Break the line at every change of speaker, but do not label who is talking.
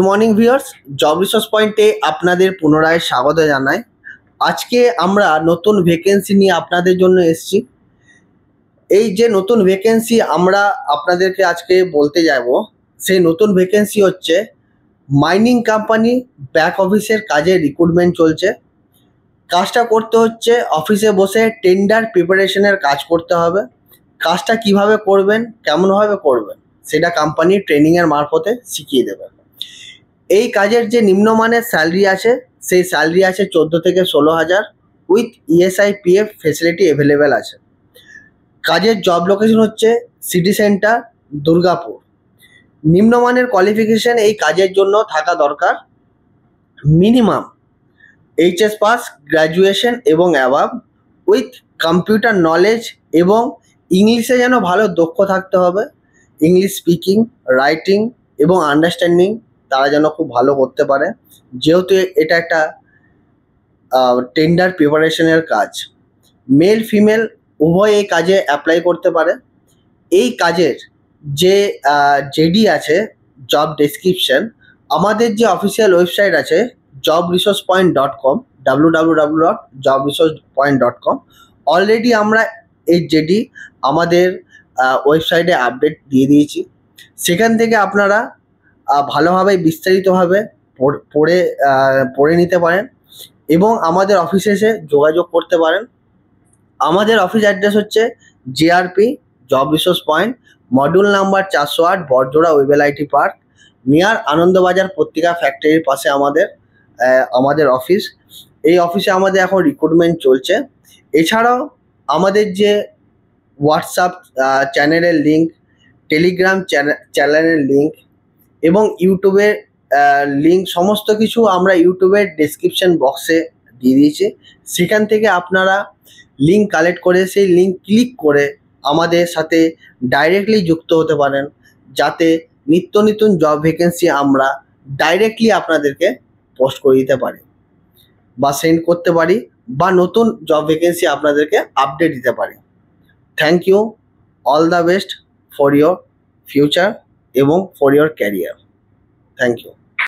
Morning viewers, job resource পয়েন্টে আপনাদের পুনরায় স্বাগত জানাই। আজকে আমরা নতুন ভ্যাকেন্সি নিয়ে আপনাদের জন্য এসেছি। এই যে নতুন ভ্যাকেন্সি আমরা আপনাদেরকে আজকে বলতে যাব, সেই নতুন ভ্যাকেন্সি হচ্ছে মাইনিং কোম্পানি ব্যাক অফিসের কাজে রিক্রুটমেন্ট চলছে। কাজটা করতে হচ্ছে অফিসে বসে টেন্ডার প্রিপারেশনের কাজ করতে হবে। কাজটা কিভাবে করবেন, কেমনভাবে করবেন, সেটা কোম্পানির ট্রেনিংয়ের মারফতে শিখিয়ে দেবে। এই কাজের যে নিম্নমানের স্যালারি আছে, সেই স্যালারি আছে 14 থেকে 16,000 with ESI PF facility available আছে। কাজের জব লোকেশন হচ্ছে সিটি সেন্টার দুর্গাপুর। নিম্নমানের কোয়ালিফিকেশন এই কাজের জন্য থাকা দরকার মিনিমাম এইচএস পাস, গ্র্যাজুয়েশন এবং অ্যাবাভ উইথ কম্পিউটার নলেজ এবং ইংলিশে যেন ভালো দক্ষ থাকতে হবে। ইংলিশ স্পিকিং, রাইটিং এবং আন্ডারস্ট্যান্ডিং তারা যেন খুব ভালো করতে পারে, যেহেতু এটা একটা টেন্ডার প্রিপারেশনের কাজ। মেল ফিমেল উভয় এই কাজে অ্যাপ্লাই করতে পারে। এই কাজের যে জেডি আছে, জব ডেসক্রিপশন, আমাদের যে অফিসিয়াল ওয়েবসাইট আছে jobresourcepoint.com, www.jobresourcepoint.com, অলরেডি আমরা এই জেডি আমাদের ওয়েবসাইটে আপডেট দিয়ে দিয়েছি। সেখান থেকে আপনারা ভালোভাবে বিস্তারিতভাবে পড়ে নিতে পারেন এবং আমাদের অফিসে এসে যোগাযোগ করতে পারেন। আমাদের অফিস অ্যাড্রেস হচ্ছে GRP job resource point, module number 408, Barjora Wavell IT park, near Anandabazar পত্রিকা ফ্যাক্টরির পাশে আমাদের অফিস। এই অফিসে আমাদের এখন রিক্রুটমেন্ট চলছে। এছাড়াও আমাদের যে হোয়াটসঅ্যাপ চ্যানেলের লিঙ্ক, টেলিগ্রাম চ্যানেলের লিঙ্ক এবং ইউটিউবের লিঙ্ক, সমস্ত কিছু আমরা ইউটিউবের ডেসক্রিপশন বক্সে দিয়ে দিয়েছি। সেখান থেকে আপনারা লিঙ্ক কালেক্ট করে সেই লিঙ্ক ক্লিক করে আমাদের সাথে ডাইরেক্টলি যুক্ত হতে পারেন, যাতে নিত্য নতুন জব ভ্যাকেন্সি আমরা ডাইরেক্টলি আপনাদেরকে পোস্ট করে দিতে পারি বা সেন্ড করতে পারি, বা নতুন জব ভ্যাকেন্সি আপনাদেরকে আপডেট দিতে পারি। Thank you, all the best for your future এবং for your career. Thank you.